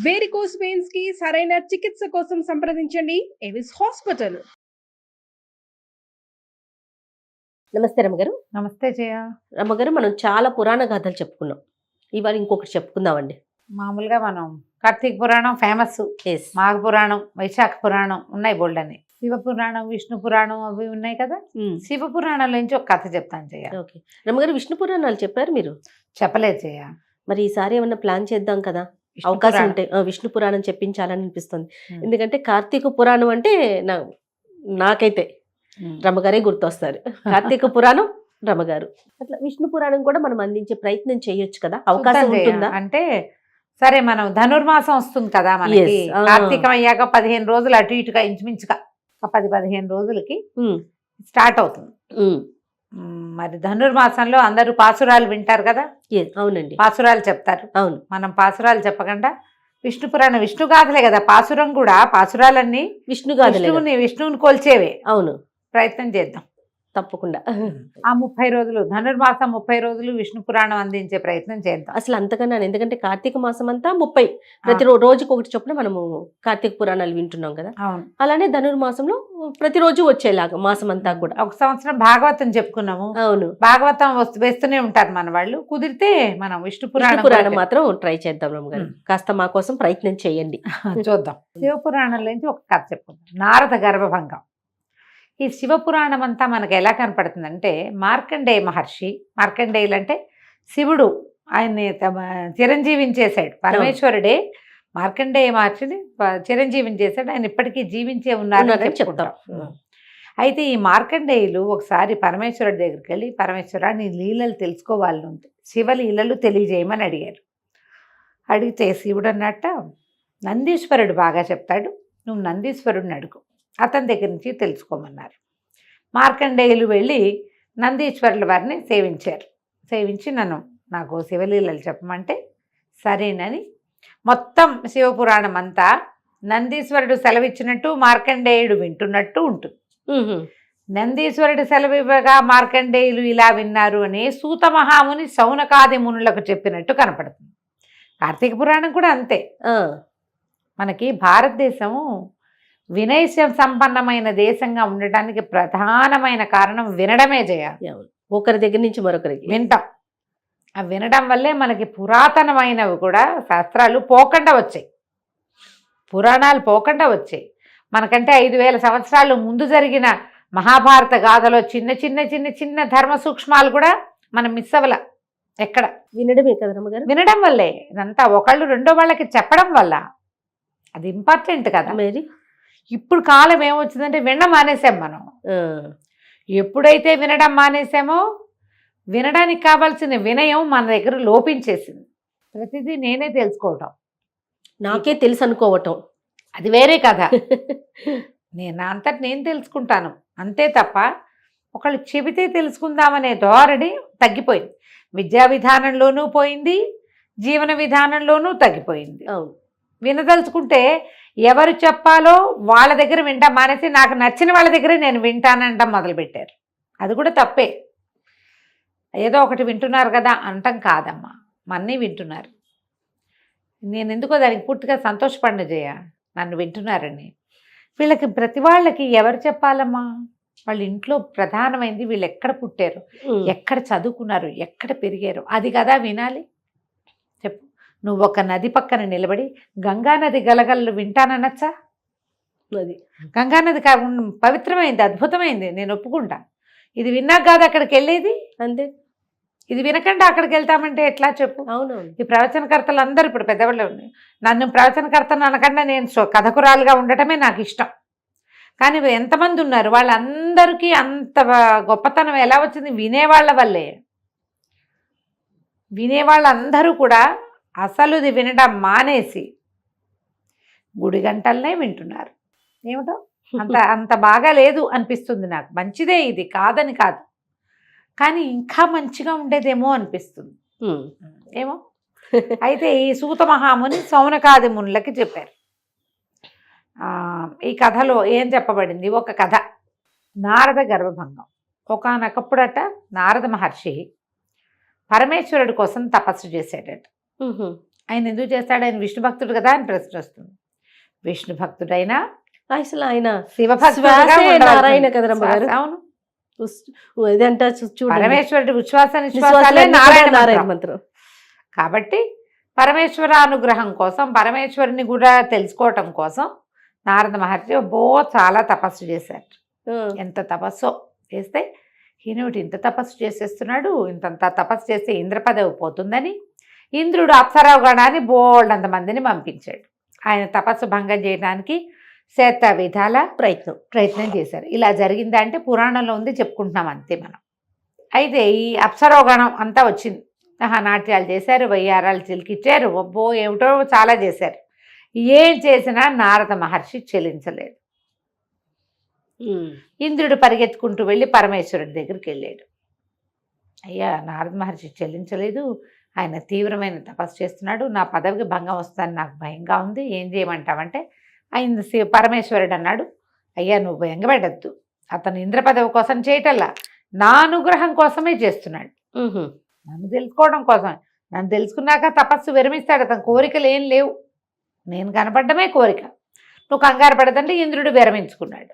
Varicose veins కి సరైన చికిత్స కోసం సంప్రదించండి ఎవిస్ హాస్పిటల్. నమస్తే రమ్మగారు. నమస్తే జయ. రమ్మగారు, మనం చాలా పురాణ గాథలు చెప్పుకున్నాం. ఇవాళ ఇంకొకటి చెప్పుకుందామండి. మామూలుగా మనం కార్తీక పురాణం ఫేమస్, మాఘ పురాణం, వైశాఖ పురాణం ఉన్నాయి బోల్డని. శివ పురాణం, విష్ణు పురాణం అవి ఉన్నాయి కదా. శివ పురాణంలో నుంచి ఒక కథ చెప్తాను జయ. ఓకే రమ్మగారు, విష్ణు పురాణాలు చెప్పారు మీరు? చెప్పలేదు జయ. మరి ఈసారి ఏమన్నా ప్లాన్ చేద్దాం కదా, అవకాశం ఉంటే విష్ణు పురాణం చెప్పించాలని అనిపిస్తుంది. ఎందుకంటే కార్తీక పురాణం అంటే నాకైతే రమ్మగారే గుర్తొస్తారు. కార్తీక పురాణం రమ్మగారు, అట్లా విష్ణు పురాణం కూడా మనం అందించే ప్రయత్నం చేయొచ్చు కదా, అవకాశం ఉంటుందా? అంటే సరే, మనం ధనుర్మాసం వస్తుంది కదా మనకి. కార్తీకం అయ్యాక 15 రోజులు అటు ఇటుగా ఇంచుమించుగా 10-15 రోజులకి స్టార్ట్ అవుతుంది. మరి ధనుర్మాసంలో అందరూ పాసురాలు వింటారు కదా. అవునండి, పాసురాలు చెప్తారు. అవును, మనం పాసురాలు చెప్పకుండా విష్ణు పురాణం, విష్ణు గాథలే కదా. పాసురం కూడా, పాసురాలన్నీ విష్ణువుని కొల్చేవే. అవును, ప్రయత్నం చేద్దాం తప్పకుండా. ఆ 30 రోజులు, ధనుర్మాసం 30 రోజులు విష్ణు పురాణం అందించే ప్రయత్నం చేద్దాం. అసలు అంతకన్నా, ఎందుకంటే కార్తీక మాసం అంతా 30, ప్రతి రోజుకి ఒకటి చొప్పున మనము కార్తీక పురాణాలు వింటున్నాం కదా. అలానే ధనుర్మాసంలో ప్రతిరోజు వచ్చేలాగా మాసం అంతా కూడా. ఒక సంవత్సరం భాగవతం చెప్పుకున్నాము. అవును, భాగవతం వేస్తూనే ఉంటారు మన వాళ్ళు. కుదిరితే మనం విష్ణు పురాణం మాత్రం ట్రై చేద్దాం రమ్మగారు. కాస్త మా కోసం ప్రయత్నం చేయండి. చూద్దాం. శివపురాణం నుంచి ఒక కథ చెప్పుకుందాం, నారద గర్భభంగం. ఈ శివపురాణం అంతా మనకు ఎలా కనపడుతుందంటే, మార్కండేయ మహర్షి, మార్కండేయులు అంటే శివుడు, ఆయన్ని చిరంజీవించేశాడు. పరమేశ్వరుడే మార్కండేయ మహర్షిని చిరంజీవించేశాడు. ఆయన ఇప్పటికీ జీవించే ఉన్నారని చెప్తాం. అయితే ఈ మార్కండేయులు ఒకసారి పరమేశ్వరుడి దగ్గరికి వెళ్ళి, పరమేశ్వర నీ లీలలు తెలుసుకోవాలని ఉంది, శివలీలలు తెలియజేయమని అడిగారు. అడిగితే శివుడు అన్నట్ట, నందీశ్వరుడు బాగా చెప్తాడు, నువ్వు నందీశ్వరుడిని అడుగు, అతని దగ్గర నుంచి తెలుసుకోమన్నారు. మార్కండేయులు వెళ్ళి నందీశ్వరుల వారిని సేవించారు. సేవించి నాకు శివలీలలు చెప్పమంటే సరేనని మొత్తం శివపురాణం అంతా నందీశ్వరుడు సెలవిచ్చినట్టు మార్కండేయుడు వింటున్నట్టు ఉంటుంది. నందీశ్వరుడు సెలవివ్వగా మార్కండేయులు ఇలా విన్నారు అని సూత మహాముని శౌనకాది మునులకు చెప్పినట్టు కనపడుతుంది. కార్తీక పురాణం కూడా అంతే. మనకి భారతదేశము వినయ సంపన్నమైన దేశంగా ఉండటానికి ప్రధానమైన కారణం వినడమే చేయాలి. ఒకరి దగ్గర నుంచి మరొకరికి వింటాం. ఆ వినడం వల్లే మనకి పురాతనమైనవి కూడా శాస్త్రాలు పోకుండా వచ్చాయి, పురాణాలు పోకుండా వచ్చాయి. మనకంటే 5000 సంవత్సరాలు ముందు జరిగిన మహాభారత గాథలో చిన్న చిన్న చిన్న చిన్న ధర్మ సూక్ష్మాలు కూడా మనం మిస్ అవ్వల. ఎక్కడ వినడమే కదా రమ్మగారు, వినడం వల్లే. ఇదంతా ఒకళ్ళు రెండో వాళ్ళకి చెప్పడం వల్ల, అది ఇంపార్టెంట్ కదా. మరి ఇప్పుడు కాలం ఏమొచ్చిందంటే వినడం మానేసాం మనం. ఎప్పుడైతే వినడం మానేసామో, వినడానికి కావాల్సిన వినయం మన దగ్గర లోపించేసింది. ప్రతిదీ నేనే తెలుసుకోవటం, నాకే తెలుసు అనుకోవటం, అది వేరే కథ. నా అంతటి నేను తెలుసుకుంటాను అంతే తప్ప ఒకళ్ళు చెబితే తెలుసుకుందామనే ధోరణి తగ్గిపోయింది. విద్యా విధానంలోనూ పోయింది, జీవన విధానంలోనూ తగ్గిపోయింది. వినదలుచుకుంటే ఎవరు చెప్పాలో వాళ్ళ దగ్గర వింటా మానేసి నాకు నచ్చిన వాళ్ళ దగ్గరే నేను వింటానంటాం మొదలుపెట్టారు. అది కూడా తప్పే. ఏదో ఒకటి వింటున్నారు కదా అంటాం కాదమ్మా, మన్నీ వింటున్నారు. నేను ఎందుకో దానికి పూర్తిగా సంతోషపడిన జయ, నన్ను వింటున్నారని. వీళ్ళకి ప్రతి వాళ్ళకి ఎవరు చెప్పాలమ్మా? వాళ్ళ ఇంట్లో ప్రధానమైంది వీళ్ళు ఎక్కడ పుట్టారు, ఎక్కడ చదువుకున్నారు, ఎక్కడ పెరిగారు, అది కదా వినాలి. చెప్పు, నువ్వు ఒక నది పక్కన నిలబడి గంగానది గలగలలు వింటాననచ్చా? అది గంగానది పవిత్రమైంది, అద్భుతమైంది, నేను ఒప్పుకుంటా. ఇది విన్నాక కాదు అక్కడికి వెళ్ళేది. అంతే, ఇది వినకుండా అక్కడికి వెళ్తామంటే ఎట్లా చెప్పు? అవునవును. ఈ ప్రవచనకర్తలు అందరూ ఇప్పుడు పెద్దవాళ్ళు, నన్ను ప్రవచనకర్తను అనకుండా నేను కథకురాలుగా ఉండటమే నాకు ఇష్టం. కానీ ఎంతమంది ఉన్నారు, వాళ్ళందరికీ అంత గొప్పతనం ఎలా వచ్చింది? వినేవాళ్ళ వల్లే. వినేవాళ్ళందరూ కూడా అసలు ఇది వినడం మానేసి గుడి గంటలనే వింటున్నారు. ఏమిటో అంత బాగా లేదు అనిపిస్తుంది నాకు. మంచిదే, ఇది కాదని కాదు, కానీ ఇంకా మంచిగా ఉండేదేమో అనిపిస్తుంది. ఏమో. అయితే ఈ సూత మహాముని శౌనకాది మునులకి చెప్పారు. ఈ కథలో ఏం చెప్పబడింది? ఒక కథ, నారద గర్భభంగం. ఒకానొకప్పుడట నారద మహర్షి పరమేశ్వరుడి కోసం తపస్సు చేసేటట్టు. ఆయన ఎందుకు చేస్తాడు, ఆయన విష్ణు భక్తుడు కదా అని ప్రశ్న వస్తుంది. విష్ణు భక్తుడైనా అసలు ఆయన శివభక్తుడుగా శ్వాసే ఉండవలసింది. నారాయణ కదా రమ్మగారు. అవును, ఇదంతా చూడండి, పరమేశ్వరుడి ఉచ్ఛ్వాస నిశ్వాసాలే విశ్వాసాలన్నీ నారాయణ కూడా నారాయణ మంత్రం. మంత్రం. కాబట్టి పరమేశ్వర అనుగ్రహం కోసం, పరమేశ్వరుని కూడా తెలుసుకోవటం కోసం నారద మహర్షి చాలా తపస్సు చేశారు. ఆ, ఎంత తపస్సో చేస్తే ఈయనటి ఇంత తపస్సు చేసేస్తున్నాడు, ఇంతంత తపస్సు చేస్తే ఇంద్ర పదవి పోతుందని ఇంద్రుడు అప్సరగణాన్ని బోల్డంత మందిని పంపించాడు. ఆయన తపస్సు భంగం చేయడానికి శత విధాల ప్రయత్నం చేశారు. ఇలా జరిగిందంటే పురాణంలో ఉంది, చెప్పుకుంటున్నాం అంతే మనం. అయితే ఈ అప్సరోగణం అంతా వచ్చింది, నాట్యాలు చేశారు, వయ్యారాలు చిలికిచ్చారు, ఒబ్బో ఏమిటో చాలా చేశారు. ఏం చేసినా నారద మహర్షి చెలించలేదు. ఇంద్రుడు పరిగెత్తుకుంటూ వెళ్ళి పరమేశ్వరుడి దగ్గరికి వెళ్ళాడు. అయ్యా, నారద మహర్షి చెల్లించలేదు, ఆయన తీవ్రమైన తపస్సు చేస్తున్నాడు, నా పదవికి భంగం వస్తుందని నాకు భయంగా ఉంది, ఏం చేయమంటావంటే ఆయన పరమేశ్వరుడు అన్నాడు, అయ్యా నువ్వు భయంగపెట్టద్దు, అతను ఇంద్ర పదవి కోసం చేయటల్లా నా అనుగ్రహం కోసమే చేస్తున్నాడు, నన్ను తెలుసుకోవడం కోసమే. నన్ను తెలుసుకున్నాక తపస్సు విరమిస్తాడు, అతని కోరికలు ఏం లేవు, నేను కనపడ్డమే కోరిక, నువ్వు కంగారు పడదంటే ఇంద్రుడు విరమించుకున్నాడు.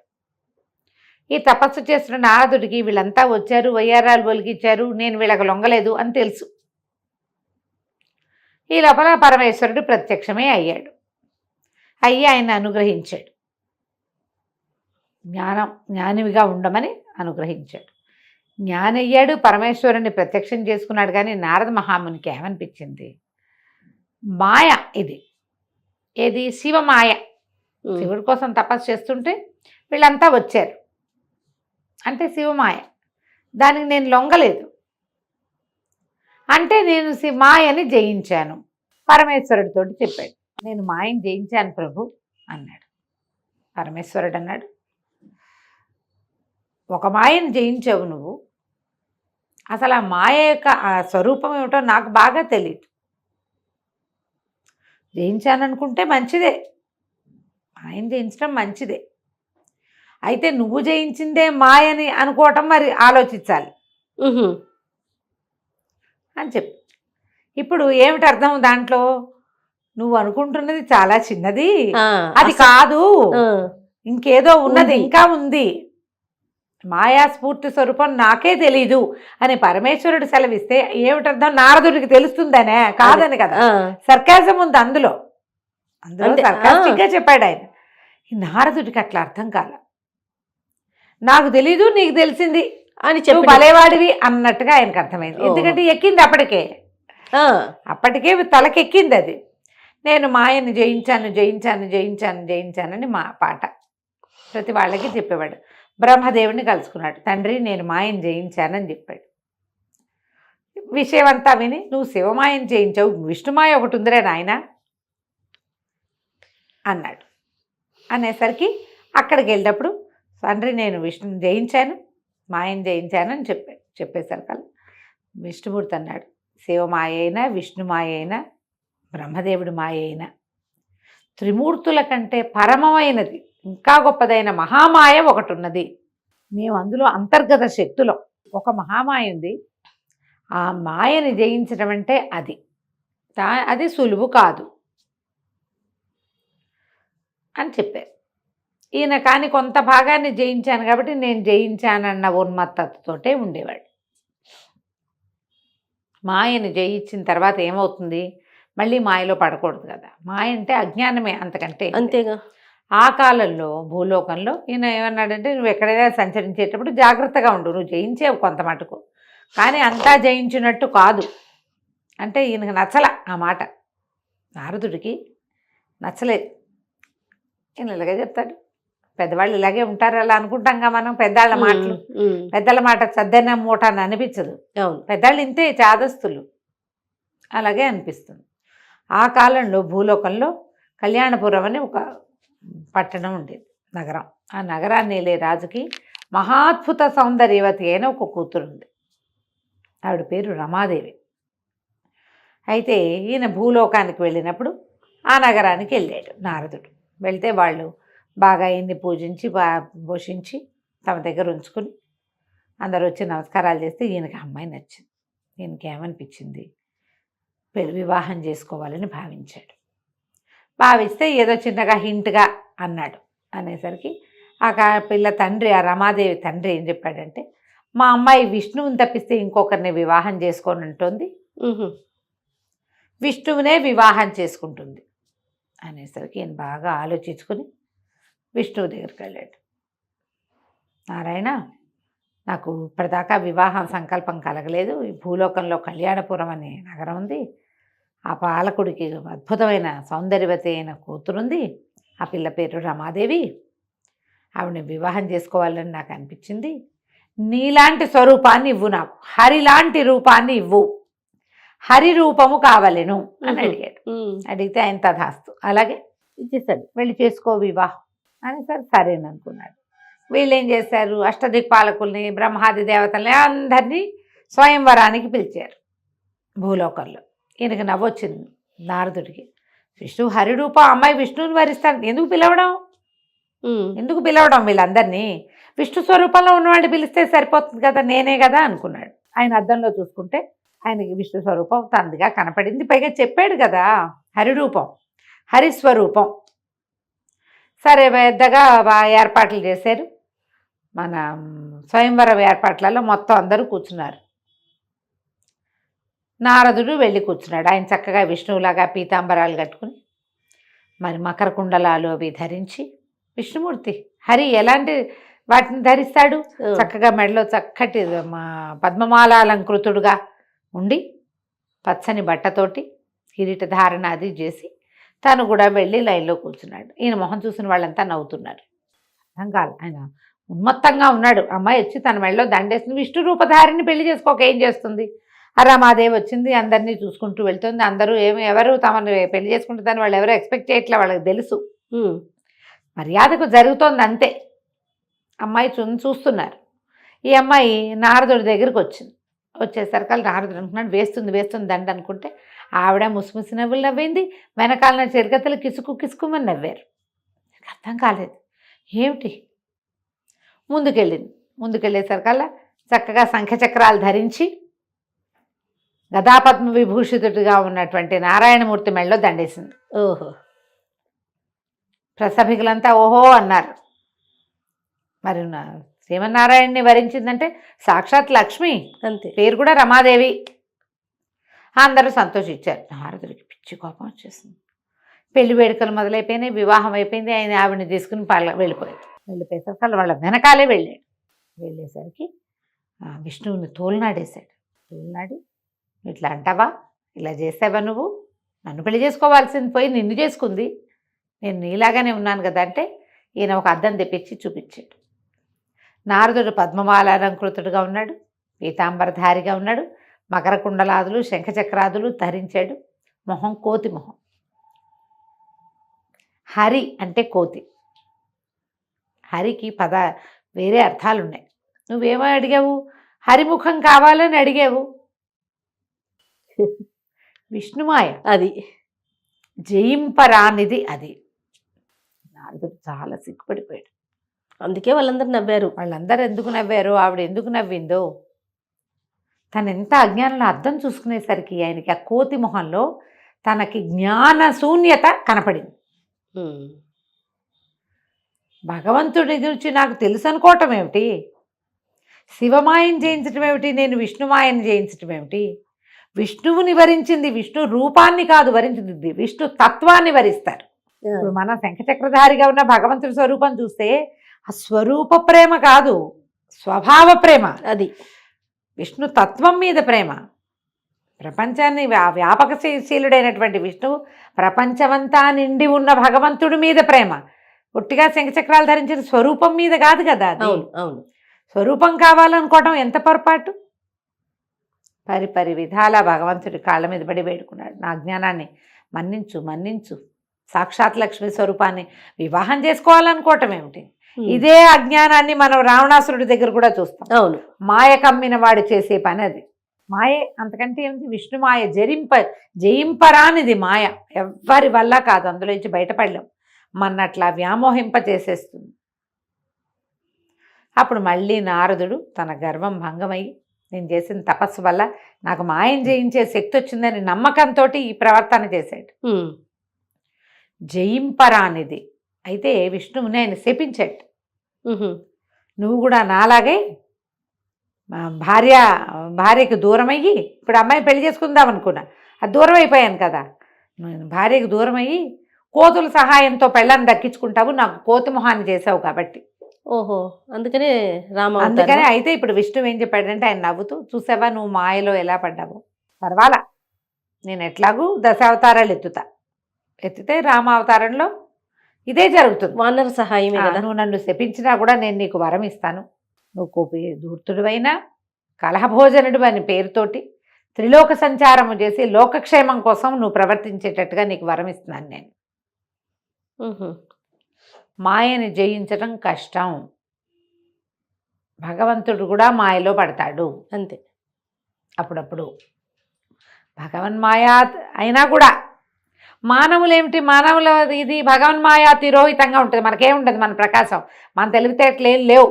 ఈ తపస్సు చేస్తున్న నారదుడికి వీళ్ళంతా వచ్చారు, వయ్యారాలు ఒలిగిచ్చారు, నేను వీళ్ళకి లొంగలేదు అని తెలుసు. ఈ లోపల పరమేశ్వరుడు ప్రత్యక్షమే అయ్యాడు. అయ్యి ఆయన అనుగ్రహించాడు, జ్ఞానివిగా ఉండమని అనుగ్రహించాడు. జ్ఞానయ్యాడు, పరమేశ్వరుని ప్రత్యక్షం చేసుకున్నాడు. కానీ నారద మహామునికి ఏమనిపించింది, మాయ ఇది, ఏది శివమాయ. శివుడి కోసం తపస్సు చేస్తుంటే వీళ్ళంతా వచ్చారు అంటే శివమాయ, దానికి నేను లొంగలేదు అంటే నేను మాయని జయించాను. పరమేశ్వరుడితో చెప్పాడు, నేను మాయని జయించాను ప్రభు అన్నాడు. పరమేశ్వరుడు అన్నాడు, ఒక మాయను జయించావు నువ్వు, అసలు ఆ మాయ యొక్క ఆ స్వరూపం ఏమిటో నాకు బాగా తెలియదు. జయించాననుకుంటే మంచిదే, మాయను జయించడం మంచిదే, అయితే నువ్వు జయించిందే మాయని అనుకోవటం మరి ఆలోచించాలి అని చెప్పి. ఇప్పుడు ఏమిటి అర్థం దాంట్లో, నువ్వు అనుకుంటున్నది చాలా చిన్నది, అది కాదు, ఇంకేదో ఉన్నది, ఇంకా ఉంది, మాయా స్ఫూర్తి స్వరూపం నాకే తెలీదు అని పరమేశ్వరుడు సెలవిస్తే ఏమిటర్థం, నారదుడికి తెలుస్తుందనే, కాదని కదా, సర్కాజం ఉంది అందులో సర్కాస్టిక్గా చెప్పాడు ఆయన. ఈ నారదుడికి అట్లా అర్థం కాల, నాకు తెలీదు నీకు తెలిసింది అని చెప్పి భలేవాడివి అన్నట్టుగా ఆయనకు అర్థమైంది. ఎందుకంటే ఎక్కింది అప్పటికే తలకెక్కింది అది. నేను మాయను జయించాను జయించాను జయించాను జయించానని మా పాట ప్రతి వాళ్ళకి చెప్పేవాడు. బ్రహ్మదేవుని కలుసుకున్నాడు, తండ్రి నేను మాయను జయించానని చెప్పాడు. విషయం అంతా విని, నువ్వు శివమాయను జయించావు, విష్ణుమాయ ఒకటి ఉందిరే నాయన అన్నాడు. అనేసరికి అక్కడికి వెళ్ళినప్పుడు, తండ్రి నేను విష్ణుని జయించాను, మాయను జయించాను అని చెప్పేసరికి విష్ణుమూర్తి అన్నాడు, శివమాయ అయినా విష్ణుమాయ అయినా బ్రహ్మదేవుడి మాయ అయినా త్రిమూర్తుల కంటే పరమమైనది, ఇంకా గొప్పదైన మహామాయ ఒకటి ఉన్నది. మేము అందులో అంతర్గత శక్తులో ఒక మహామాయ ఉంది, ఆ మాయని జయించడం అంటే అది సులువు కాదు అని చెప్పారు. ఈయన కానీ కొంత భాగాన్ని జయించాను కాబట్టి నేను జయించానన్న ఉన్మత్తతోటే ఉండేవాడు. మాయని జయించిన తర్వాత ఏమవుతుంది, మళ్ళీ మాయలో పడకూడదు కదా, మాయ అంటే అజ్ఞానమే, అంతకంటే అంతేగా. ఆ కాలంలో భూలోకంలో ఈయన ఏమన్నాడంటే, నువ్వు ఎక్కడైనా సంచరించేటప్పుడు జాగ్రత్తగా ఉండు, నువ్వు జయించేవు కొంత మటుకు, కానీ అంతా జయించినట్టు కాదు అంటే ఈయనకు నచ్చల ఆ మాట, నారదుడికి నచ్చలేదు. ఈయన ఇలాగే చెప్తాడు, పెద్దవాళ్ళు ఇలాగే ఉంటారు అలా అనుకుంటాంగా మనం, పెద్దల మాట సద్దన్న మూట అని అనిపించదు, పెద్దవాళ్ళు ఇంతే చాదస్తులు, అలాగే అనిపిస్తుంది. ఆ కాలంలో భూలోకంలో కళ్యాణపురం అని ఒక పట్టణం ఉండేది, నగరం. ఆ నగరాన్ని వెళ్ళే రాజుకి మహాద్భుత సౌందర్యవతి అయిన ఒక కూతురు ఉంది, ఆవిడ పేరు రమాదేవి. అయితే ఈయన భూలోకానికి వెళ్ళినప్పుడు ఆ నగరానికి వెళ్ళాడు నారదుడు. వెళ్తే వాళ్ళు బాగా ఈయన్ని పూజించి పోషించి తమ దగ్గర ఉంచుకుని అందరూ వచ్చి నమస్కారాలు చేస్తే ఈయనకి అమ్మాయి నచ్చింది. ఈయనకి ఏమనిపించింది, వివాహం చేసుకోవాలని భావించాడు. భావిస్తే ఏదో చిన్నగా హింట్గా అన్నాడు. అనేసరికి పిల్ల తండ్రి, ఆ రమాదేవి తండ్రి ఏం చెప్పాడంటే, మా అమ్మాయి విష్ణువుని తప్పిస్తే ఇంకొకరిని వివాహం చేసుకొని ఉంటుంది, విష్ణువునే వివాహం చేసుకుంటుంది అనేసరికి ఈయన బాగా ఆలోచించుకుని విష్ణువు దగ్గరికి వెళ్ళాడు. నారాయణ, నాకు ఇప్పటిదాకా వివాహం సంకల్పం కలగలేదు. ఈ భూలోకంలో కళ్యాణపురం అనే నగరం ఉంది. ఆ పాలకుడికి అద్భుతమైన సౌందర్యవతి అయిన కూతురుంది. ఆ పిల్ల పేరు రమాదేవి. ఆవిడని వివాహం చేసుకోవాలని నాకు అనిపించింది. నీలాంటి స్వరూపాన్ని ఇవ్వు, నాకు హరిలాంటి రూపాన్ని ఇవ్వు, హరి రూపము కావలెను అని అడిగాడు. అడిగితే ఆయన తథాస్తు, అలాగే ఇచ్చేసాడు, వెళ్ళి చేసుకో వివాహం అని. సరేననుకున్నాడు. వీళ్ళు ఏం చేశారు, అష్టదిక్పాలకుల్ని, బ్రహ్మాది దేవతల్ని అందరినీ స్వయంవరానికి పిలిచారు భూలోకంలో. ఈయనకి నవ్వొచ్చింది నారదుడికి. విష్ణువు హరిరూపం, అమ్మాయి విష్ణువుని వరిస్తాడు, ఎందుకు పిలవడం వీళ్ళందరినీ? విష్ణు స్వరూపంలో ఉన్నవాడిని పిలిస్తే సరిపోతుంది కదా, నేనే కదా అనుకున్నాడు. ఆయన అద్దంలో చూసుకుంటే ఆయనకి విష్ణు స్వరూపం తందిగా కనపడింది. పైగా చెప్పాడు కదా హరిరూపం, హరిస్వరూపం. సరే, పెద్దగా ఏర్పాట్లు చేశారు. మన స్వయంవరం ఏర్పాట్లలో మొత్తం అందరూ కూర్చున్నారు. నారదుడు వెళ్ళి కూర్చున్నాడు. ఆయన చక్కగా విష్ణువులాగా పీతాంబరాలు కట్టుకుని, మరి మకర కుండలాలు అవి ధరించి, విష్ణుమూర్తి హరి ఎలాంటి వాటిని ధరిస్తాడు, చక్కగా మెడలో చక్కటి పద్మమాలాలంకృతుడుగా ఉండి, పచ్చని బట్టతోటి కిరీట ధారణ అది చేసి తను కూడా వెళ్ళి లైన్లో కూర్చున్నాడు. ఈయన మొహం చూసిన వాళ్ళంతా నవ్వుతున్నారు. అర్థం కాదు, ఆయన ఉన్మత్తంగా ఉన్నాడు. అమ్మాయి వచ్చి తన మెడలో దండేస్తుంది, విష్ణు రూపధారిని పెళ్లి చేసుకోక ఏం చేస్తుంది? రమాదేవి వచ్చింది, అందరినీ చూసుకుంటూ వెళ్తుంది. అందరూ ఎవరు తమను పెళ్లి చేసుకుంటుందని వాళ్ళు ఎవరో ఎక్స్పెక్ట్ చేయట్లే, వాళ్ళకి తెలుసు. మర్యాదకు జరుగుతోంది అంతే. అమ్మాయి చూస్తున్నారు. ఈ అమ్మాయి నారదుడి దగ్గరికి వచ్చింది. వచ్చేసరికి నారదుడు అనుకున్నాడు, వేస్తుంది దండ అనుకుంటే, ఆవిడ ముసిముసి నవ్వులు నవ్వింది. వెనకాలన చిరగతలు కిసుకుమని నవ్వారు. అర్థం కాలేదు, ఏమిటి? ముందుకెళ్ళేసరికల్లా చక్కగా శంఖచక్రాలు ధరించి గదాపద్మ విభూషితుడిగా ఉన్నటువంటి నారాయణమూర్తి మెడలో దండేసింది. ఓహో, ప్రసభికులంతా ఓహో అన్నారు. మరి శ్రీమన్నారాయణని వరించిందంటే సాక్షాత్ లక్ష్మి, అంతే, పేరు కూడా రమాదేవి. అందరూ సంతోషించారు. నారదుడికి పిచ్చి కోపం వచ్చేసింది. పెళ్లి వేడుకలు మొదలైపోయినాయి, వివాహం అయిపోయింది. ఆయన ఆవిడని తీసుకుని వెళ్ళిపోయేసరికి వాళ్ళ వెనకాలే వెళ్ళేసరికి విష్ణువుని తోలునాడి, ఇట్లా అంటావా, ఇలా చేసావా, నువ్వు నన్ను పెళ్లి చేసుకోవాల్సింది పోయి నిన్ను చేసుకుంది, నేను నీలాగానే ఉన్నాను కదా అంటే, ఈయన ఒక అద్దం తెప్పించి చూపించాడు. నారదుడు పద్మమాలాలంకృతుడుగా ఉన్నాడు, పీతాంబరధారిగా ఉన్నాడు, మకర కుండలాదులు శంఖచక్రాదులు ధరించాడు. మొహం కోతి మొహం. హరి అంటే కోతి. హరికి వేరే అర్థాలున్నాయి. నువ్వేమో అడిగావు, హరిముఖం కావాలని అడిగావు. విష్ణుమాయ అది, జయింపరానిది అది. నారదుడు చాలా సిగ్గుపడిపోయాడు. అందుకే వాళ్ళందరూ నవ్వారు. వాళ్ళందరూ ఎందుకు నవ్వారో, ఆవిడ ఎందుకు నవ్విందో, తను ఎంత అజ్ఞానంలో అర్థం చూసుకునేసరికి ఆయనకి ఆ కోతి మొహంలో తనకి జ్ఞాన శూన్యత కనపడింది. భగవంతుడి గురించి నాకు తెలుసు అనుకోవటం ఏమిటి, శివమాయను జయించటం ఏమిటి, నేను విష్ణుమాయను జయించటం ఏమిటి? విష్ణువుని వరించింది విష్ణు రూపాన్ని కాదు వరించింది, విష్ణు తత్వాన్ని వరిస్తారు. ఇప్పుడు మన శంఖచక్రధారిగా ఉన్న భగవంతుడి స్వరూపం చూస్తే ఆ స్వరూప ప్రేమ కాదు, స్వభావ ప్రేమ. అది విష్ణు తత్వం మీద ప్రేమ. ప్రపంచాన్ని వ్యాపకశీలుడైనటువంటి విష్ణువు ప్రపంచమంతా నిండి ఉన్న భగవంతుడి మీద ప్రేమ. పుట్టిగా శంఖచక్రాలు ధరించిన స్వరూపం మీద కాదు కదా అది. అవును, స్వరూపం కావాలనుకోవటం ఎంత పొరపాటు. పరిపరి విధాల భగవంతుడి కాళ్ళ మీద పడి వేడుకున్నాడు, నా జ్ఞానాన్ని మన్నించు, సాక్షాత్ లక్ష్మి స్వరూపాన్ని వివాహం చేసుకోవాలనుకోవటం ఏమిటి? ఇదే అజ్ఞానాన్ని మనం రావణాసురుడి దగ్గర కూడా చూస్తాం. అవును, మాయ కమ్మిన వాడు చేసే పని అది. మాయే, అంతకంటే ఏమిటి? విష్ణు మాయ జయింపరానిది మాయ, ఎవ్వరి వల్ల కాదు, అందులో నుంచి బయటపడలేం. మన్నట్లా వ్యామోహింప చేసేస్తుంది. అప్పుడు మళ్ళీ నారదుడు తన గర్వం భంగమై నేను చేసిన తపస్సు వల్ల నాకు మాయం జయించే శక్తి వచ్చిందని నమ్మకంతో ఈ ప్రవర్తన చేశాడు. జయింపరానిది. అయితే విష్ణువుని ఆయన శపించాడు. నువ్వు కూడా నాలాగే భార్యకి దూరం అయ్యి, ఇప్పుడు అమ్మాయి పెళ్లి చేసుకుందాం అనుకున్నా, అది దూరం అయిపోయాను కదా, భార్యకు దూరం అయ్యి కోతుల సహాయంతో పెళ్ళాన్ని దక్కించుకుంటావు, నాకు కోతి మొహాన్ని చేసావు కాబట్టి. ఓహో, అందుకనే అందుకనే అయితే ఇప్పుడు విష్ణువు ఏం చెప్పాడంటే, ఆయన నవ్వుతూ, చూసావా నువ్వు మాయలో ఎలా పడ్డావు, పర్వాలా నేను ఎట్లాగూ దశావతారాలు ఎత్తితే రామావతారంలో ఇదే జరుగుతుంది, వానర సహాయమే కదా. నువ్వు నన్ను శపించినా కూడా నేను నీకు వరం ఇస్తాను. నువ్వు కోపి ధూర్తుడివైనా కలహభోజనుడు అని పేరుతోటి త్రిలోక సంచారము చేసి లోకక్షేమం కోసం నువ్వు ప్రవర్తించేటట్టుగా నీకు వరం ఇస్తున్నాను నేను. మాయని జయించడం కష్టం, భగవంతుడు కూడా మాయలో పడతాడు అంతే. అప్పుడప్పుడు భగవన్మాయా అయినా కూడా మానవులేమిటి, మానవుల ఇది భగవన్మాయా తిరోహితంగా ఉంటుంది, మనకేముంటుంది, మన ప్రకాశం, మన తెలివితేటలు ఏం లేవు,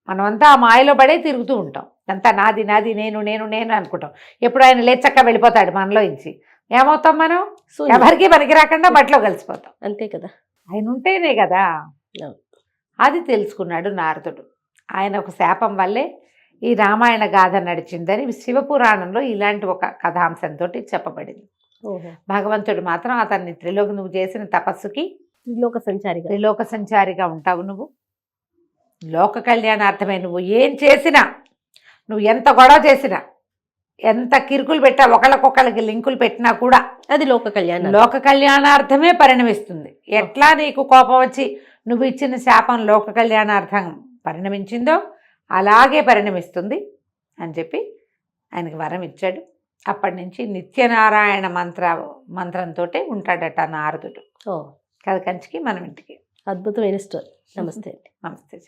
మనమంతా ఆ మాయలో పడే తిరుగుతూ ఉంటాం, అంతా నాది నాది నేను నేను నేను అనుకుంటాం. ఎప్పుడు ఆయన లేచక్క వెళ్ళిపోతాడు మనలో ఇచ్చి, ఏమవుతాం మనం, ఎవరికి పనికి రాకుండా బట్టలో కలిసిపోతాం. అంతే కదా, ఆయన ఉంటేనే కదా. అది తెలుసుకున్నాడు నారదుడు. ఆయన ఒక శాపం వల్లే ఈ రామాయణ గాథ నడిచిందని శివపురాణంలో ఇలాంటి ఒక కథాంశంతో చెప్పబడింది. భగవంతుడు మాత్రం అతన్ని నువ్వు చేసిన తపస్సుకి త్రిలోక సంచారిగా ఉంటావు, నువ్వు లోక కళ్యాణార్థమే, నువ్వు ఏం చేసినా, నువ్వు ఎంత గొడవ చేసినా, ఎంత కిరుకులు పెట్టా, ఒకళ్ళకొకళ్ళకి లింకులు పెట్టినా కూడా అది లోక కళ్యాణార్థమే పరిణమిస్తుంది. ఎట్లా నీకు కోపం వచ్చి నువ్వు ఇచ్చిన శాపం లోక కళ్యాణార్థం పరిణమించిందో అలాగే పరిణమిస్తుంది అని చెప్పి ఆయనకి వరం ఇచ్చాడు. అప్పటి నుంచి నిత్యనారాయణ మంత్రంతో ఉంటాడట నారదుడు. కథ కంచికి మనం ఇంటికి. అద్భుతమైన స్టోరీ. నమస్తే. నమస్తే.